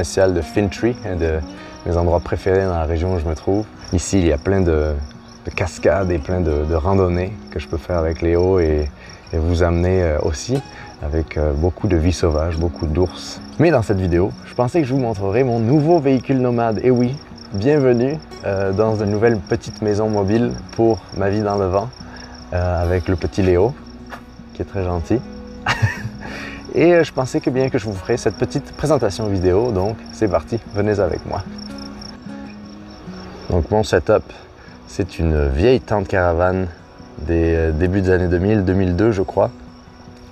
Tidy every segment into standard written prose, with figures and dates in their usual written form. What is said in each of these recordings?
provincial de Fintry, un de mes endroits préférés dans la région où je me trouve. Ici, il y a plein de cascades et plein de randonnées que je peux faire avec Léo et vous amener aussi avec beaucoup de vie sauvage, beaucoup d'ours. Mais dans cette vidéo, je pensais que je vous montrerais mon nouveau véhicule nomade. Et oui, bienvenue dans une nouvelle petite maison mobile pour ma vie dans le vent avec le petit Léo, qui est très gentil. Et je pensais que bien que je vous ferais cette petite présentation vidéo, donc c'est parti, venez avec moi. Donc mon setup, c'est une vieille tente caravane des débuts des années 2000, 2002 je crois,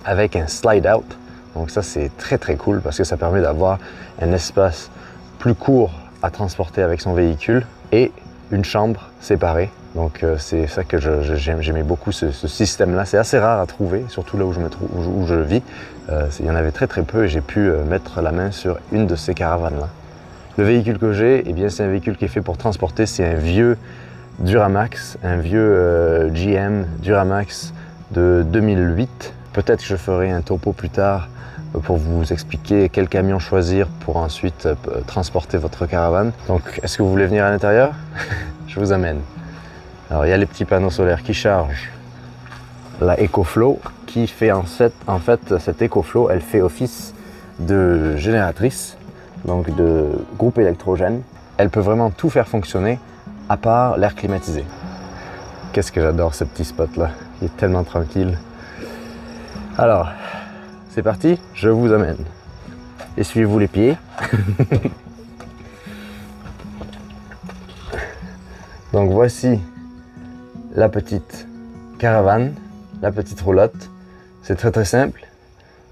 avec un slide out. Donc ça c'est très très cool parce que ça permet d'avoir un espace plus court à transporter avec son véhicule et une chambre séparée. Donc c'est ça que j'aimais beaucoup ce système-là. C'est assez rare à trouver, surtout là où je vis. Il y en avait très très peu et j'ai pu mettre la main sur une de ces caravanes-là. Le véhicule que j'ai, eh bien c'est un véhicule qui est fait pour transporter. C'est un vieux Duramax, un vieux GM Duramax de 2008. Peut-être que je ferai un topo plus tard pour vous expliquer quel camion choisir pour ensuite transporter votre caravane. Donc, est-ce que vous voulez venir à l'intérieur? Je vous amène. Alors, il y a les petits panneaux solaires qui chargent la EcoFlow, qui fait en fait cette EcoFlow, elle fait office de génératrice, donc de groupe électrogène. Elle peut vraiment tout faire fonctionner, à part l'air climatisé. Qu'est-ce que j'adore ce petit spot-là, il est tellement tranquille. Alors, c'est parti, je vous amène. Essuyez-vous les pieds. Donc voici la petite caravane, la petite roulotte. C'est très très simple.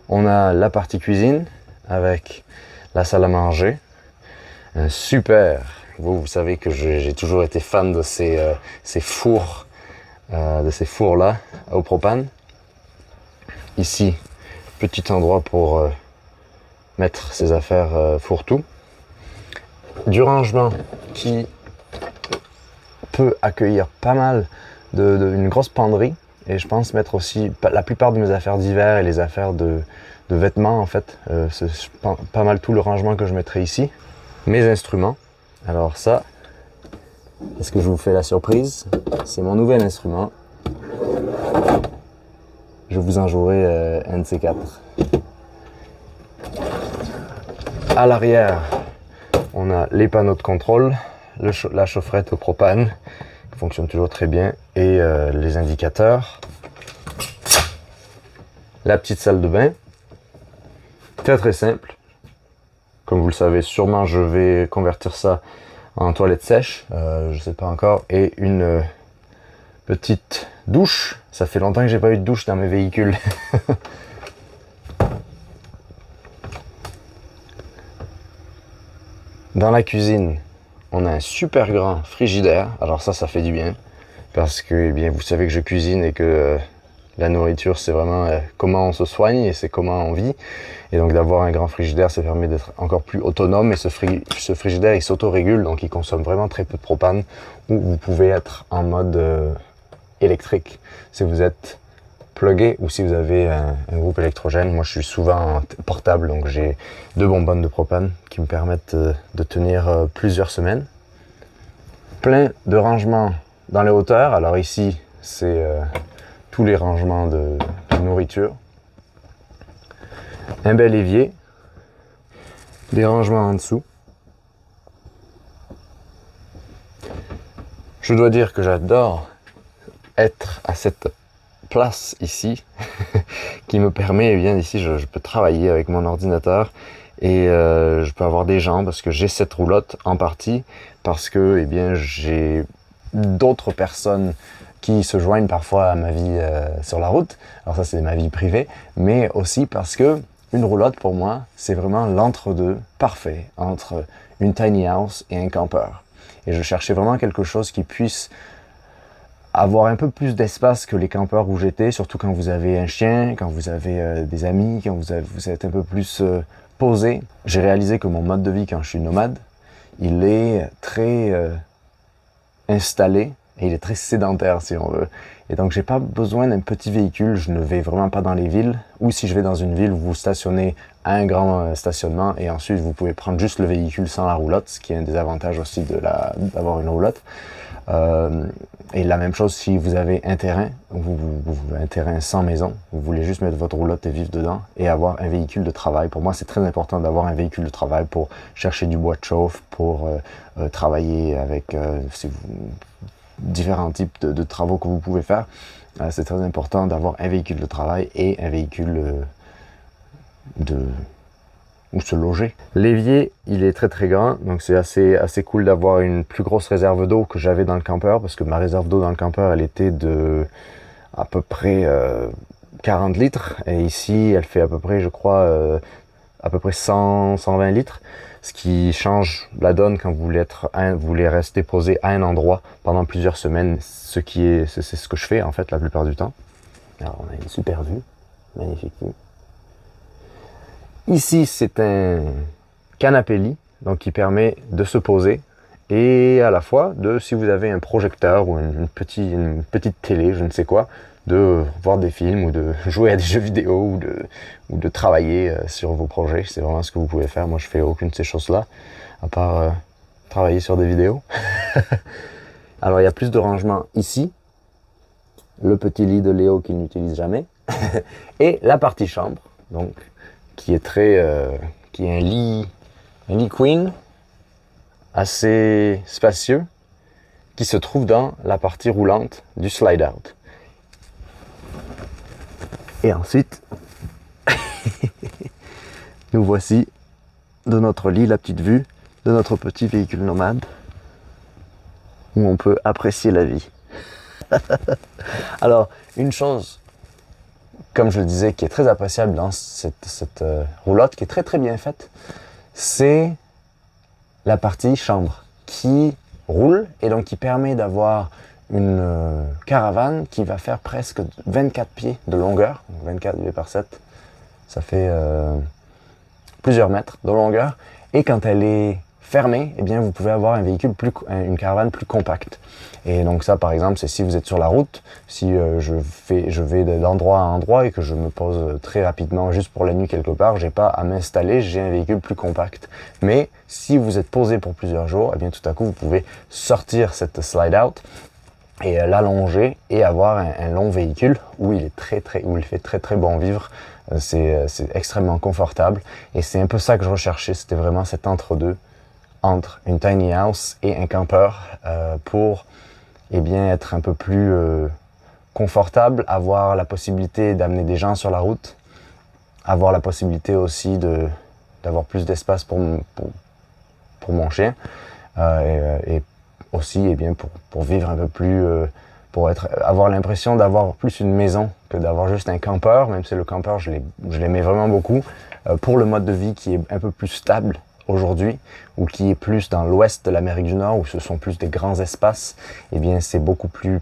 On a la partie cuisine avec la salle à manger. Un super, vous savez que j'ai toujours été fan de ces fours, là au propane. Ici, petit endroit pour mettre ses affaires fourre-tout. Du rangement qui peut accueillir pas mal une grosse penderie. Et je pense mettre aussi la plupart de mes affaires d'hiver et les affaires de vêtements en fait. C'est pas mal tout le rangement que je mettrai ici. Mes instruments. Alors ça, est-ce que je vous fais la surprise? C'est mon nouvel instrument. Je vous en jouerai un de ces quatre. À l'arrière, on a les panneaux de contrôle, la chaufferette au propane, qui fonctionne toujours très bien, et les indicateurs. La petite salle de bain, très très simple. Comme vous le savez, sûrement je vais convertir ça en toilette sèche, je ne sais pas encore, et une petite douche. Ça fait longtemps que j'ai pas eu de douche dans mes véhicules. Dans la cuisine, on a un super grand frigidaire. Alors ça fait du bien parce que eh bien, vous savez que je cuisine et que la nourriture c'est vraiment comment on se soigne et c'est comment on vit. Et donc d'avoir un grand frigidaire, ça permet d'être encore plus autonome. Et ce frigidaire, il s'autorégule, donc il consomme vraiment très peu de propane. Ou vous pouvez être en mode électrique si vous êtes plugué ou si vous avez un groupe électrogène. Moi je suis souvent portable, donc j'ai 2 bonbonnes de propane qui me permettent de tenir plusieurs semaines. Plein de rangements dans les hauteurs. Alors ici c'est tous les rangements de nourriture. Un bel évier, des rangements en dessous. Je dois dire que j'adore être à cette place ici qui me permet, eh bien ici je peux travailler avec mon ordinateur et je peux avoir des gens parce que j'ai cette roulotte en partie parce que eh bien j'ai d'autres personnes qui se joignent parfois à ma vie sur la route. Alors ça c'est ma vie privée, mais aussi parce que une roulotte pour moi c'est vraiment l'entre-deux parfait entre une tiny house et un campeur. Et je cherchais vraiment quelque chose qui puisse avoir un peu plus d'espace que les campeurs où j'étais, surtout quand vous avez un chien, quand vous avez des amis, quand vous êtes un peu plus posé. J'ai réalisé que mon mode de vie quand je suis nomade, il est très installé et il est très sédentaire si on veut. Et donc j'ai pas besoin d'un petit véhicule, je ne vais vraiment pas dans les villes, ou si je vais dans une ville, vous vous stationnez à un grand stationnement et ensuite vous pouvez prendre juste le véhicule sans la roulotte, ce qui est un des avantages aussi d'avoir une roulotte. Et la même chose si vous avez un terrain, un terrain sans maison, vous voulez juste mettre votre roulotte et vivre dedans et avoir un véhicule de travail. Pour moi, c'est très important d'avoir un véhicule de travail pour chercher du bois de chauffe, pour travailler avec différents types de travaux que vous pouvez faire. C'est très important d'avoir un véhicule de travail et un véhicule où se loger. L'évier, il est très très grand, donc c'est assez cool d'avoir une plus grosse réserve d'eau que j'avais dans le campeur, parce que ma réserve d'eau dans le campeur, elle était de à peu près 40 litres, et ici, elle fait à peu près, je crois, à peu près 120 litres, ce qui change la donne quand vous voulez rester posé à un endroit pendant plusieurs semaines, c'est ce que je fais en fait la plupart du temps. Alors on a une super vue, magnifique vue. Ici, c'est un canapé-lit, donc qui permet de se poser et à la fois si vous avez un projecteur ou une petite télé, je ne sais quoi, de voir des films ou de jouer à des jeux vidéo ou de travailler sur vos projets. C'est vraiment ce que vous pouvez faire. Moi, je fais aucune de ces choses-là, à part travailler sur des vidéos. Alors, il y a plus de rangement ici. Le petit lit de Léo qu'il n'utilise jamais. Et la partie chambre, donc, qui est un lit queen, assez spacieux, qui se trouve dans la partie roulante du slide out. Et ensuite, nous voici de notre lit, la petite vue de notre petit véhicule nomade, où on peut apprécier la vie. Alors, une chose, comme je le disais, qui est très appréciable dans cette roulotte, qui est très très bien faite, c'est la partie chambre, qui roule et donc qui permet d'avoir une caravane qui va faire presque 24 pieds de longueur, 24 divisé par 7, ça fait plusieurs mètres de longueur, et quand elle est fermée, eh bien vous pouvez avoir une caravane plus compacte. Et donc ça, par exemple, c'est si vous êtes sur la route, si je vais d'endroit à endroit et que je me pose très rapidement juste pour la nuit quelque part, j'ai pas à m'installer, j'ai un véhicule plus compact. Mais si vous êtes posé pour plusieurs jours, eh bien tout à coup vous pouvez sortir cette slide out et l'allonger et avoir un long véhicule où il fait très très bon vivre. C'est extrêmement confortable et c'est un peu ça que je recherchais, c'était vraiment cet entre-deux entre une tiny house et un campeur pour être un peu plus confortable, avoir la possibilité d'amener des gens sur la route, avoir la possibilité aussi d'avoir plus d'espace pour mon chien et aussi pour vivre un peu plus, avoir l'impression d'avoir plus une maison que d'avoir juste un campeur, même si le campeur je l'aimais vraiment beaucoup, pour le mode de vie qui est un peu plus stable aujourd'hui, ou qui est plus dans l'ouest de l'Amérique du Nord, où ce sont plus des grands espaces, c'est beaucoup plus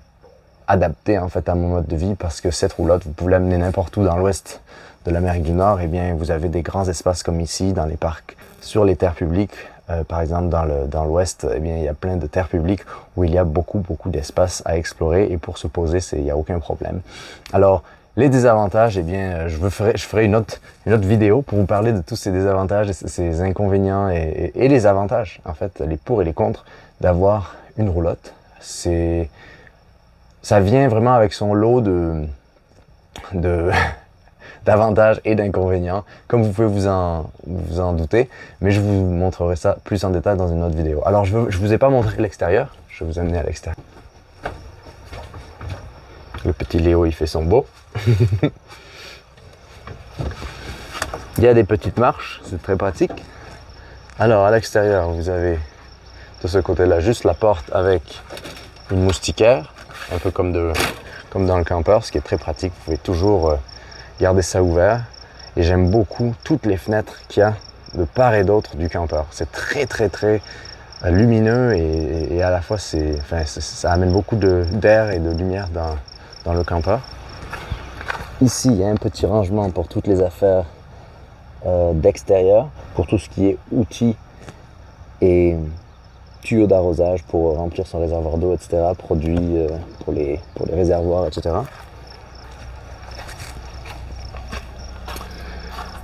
adapté en fait à mon mode de vie, parce que cette roulotte, vous pouvez l'amener n'importe où dans l'ouest de l'Amérique du Nord, vous avez des grands espaces comme ici, dans les parcs, sur les terres publiques. Par exemple, dans l'ouest, il y a plein de terres publiques où il y a beaucoup d'espace à explorer, et pour se poser, il n'y a aucun problème. Alors, les désavantages, je ferai une autre vidéo pour vous parler de tous ces désavantages, ces inconvénients et les avantages, en fait, les pour et les contre d'avoir une roulotte. Ça vient vraiment avec son lot d'avantages et d'inconvénients, comme vous pouvez vous en douter, mais je vous montrerai ça plus en détail dans une autre vidéo. Alors, je vous ai pas montré l'extérieur, je vais vous amener à l'extérieur. Le petit Léo, il fait son beau. Il y a des petites marches, c'est très pratique. Alors à l'extérieur, vous avez de ce côté-là juste la porte avec une moustiquaire, un peu comme dans le campeur, ce qui est très pratique. Vous pouvez toujours garder ça ouvert. Et j'aime beaucoup toutes les fenêtres qu'il y a de part et d'autre du campeur. C'est très très très lumineux et à la fois ça amène beaucoup d'air et de lumière dans le campeur. Ici, il y a un petit rangement pour toutes les affaires d'extérieur, pour tout ce qui est outils et tuyaux d'arrosage pour remplir son réservoir d'eau, etc., produits pour les réservoirs, etc.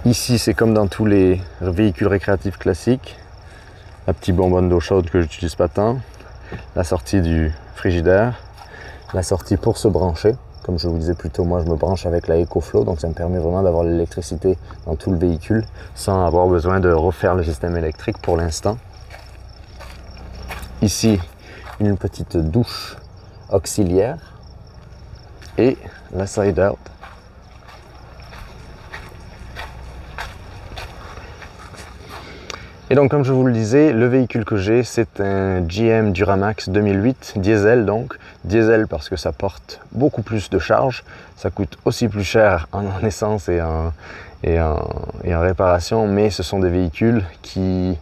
Ici, c'est comme dans tous les véhicules récréatifs classiques. La petite bonbonne d'eau chaude que j'utilise pas tant. La sortie du frigidaire. La sortie pour se brancher. Comme je vous disais plus tôt, moi je me branche avec la EcoFlow, donc ça me permet vraiment d'avoir l'électricité dans tout le véhicule sans avoir besoin de refaire le système électrique pour l'instant. Ici, une petite douche auxiliaire et la slide out. Et donc comme je vous le disais, le véhicule que j'ai, c'est un GM Duramax 2008 diesel, donc diesel parce que ça porte beaucoup plus de charge, ça coûte aussi plus cher en essence et en réparation, mais ce sont des véhicules qui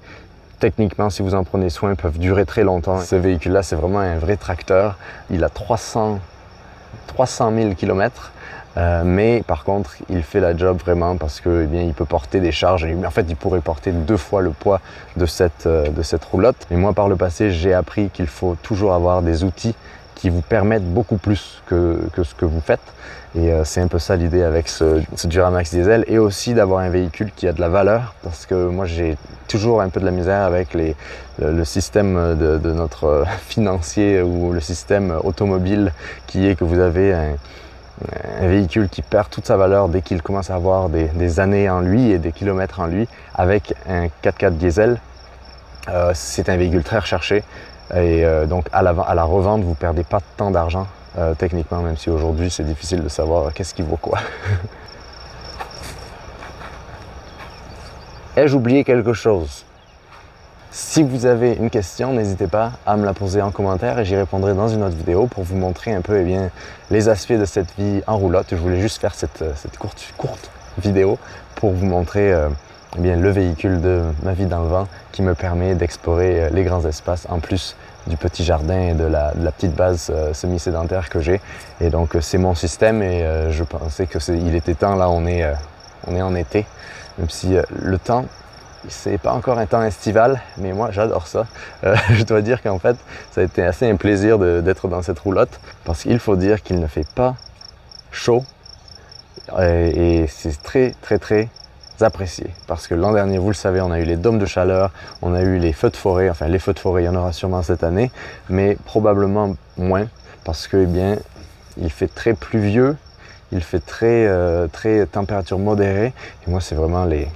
techniquement, si vous en prenez soin, peuvent durer très longtemps. Ce véhicule-là, c'est vraiment un vrai tracteur. Il a 300 000 km. Mais par contre, il fait la job vraiment parce que, eh bien, il peut porter des charges. En fait, il pourrait porter 2 fois le poids de cette roulotte. Et moi, par le passé, j'ai appris qu'il faut toujours avoir des outils qui vous permettent beaucoup plus que ce que vous faites. Et c'est un peu ça l'idée avec ce Duramax diesel. Et aussi d'avoir un véhicule qui a de la valeur. Parce que moi, j'ai toujours un peu de la misère avec le système de notre financier ou le système automobile qui est que vous avez un véhicule qui perd toute sa valeur dès qu'il commence à avoir des années en lui et des kilomètres en lui. Avec un 4x4 diesel, c'est un véhicule très recherché et donc à la revente, vous ne perdez pas tant d'argent techniquement, même si aujourd'hui c'est difficile de savoir qu'est-ce qui vaut quoi. Ai-je oublié quelque chose? Si vous avez une question, n'hésitez pas à me la poser en commentaire et j'y répondrai dans une autre vidéo pour vous montrer un peu les aspects de cette vie en roulotte. Je voulais juste faire cette courte vidéo pour vous montrer le véhicule de ma vie dans le vent qui me permet d'explorer les grands espaces en plus du petit jardin et de la petite base semi-sédentaire que j'ai. Et donc c'est mon système et je pensais qu'il était temps, là on est en été, même si le temps, c'est pas encore un temps estival, mais moi j'adore ça. Je dois dire qu'en fait, ça a été assez un plaisir d'être dans cette roulotte parce qu'il faut dire qu'il ne fait pas chaud et c'est très apprécié parce que l'an dernier, vous le savez, on a eu les dômes de chaleur, on a eu les feux de forêt, enfin les feux de forêt, il y en aura sûrement cette année, mais probablement moins parce que, eh bien, il fait très pluvieux, il fait très température modérée et moi c'est vraiment les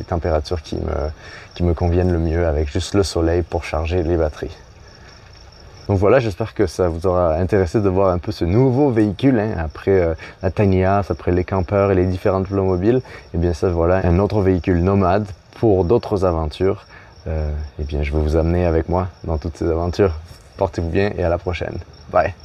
températures qui me conviennent le mieux avec juste le soleil pour charger les batteries. Donc voilà, j'espère que ça vous aura intéressé de voir un peu ce nouveau véhicule, hein, après la Tiny House, après les campeurs et les différentes mobiles. Et bien ça, voilà un autre véhicule nomade pour d'autres aventures. Et bien je vais vous amener avec moi dans toutes ces aventures. Portez-vous bien et à la prochaine. Bye!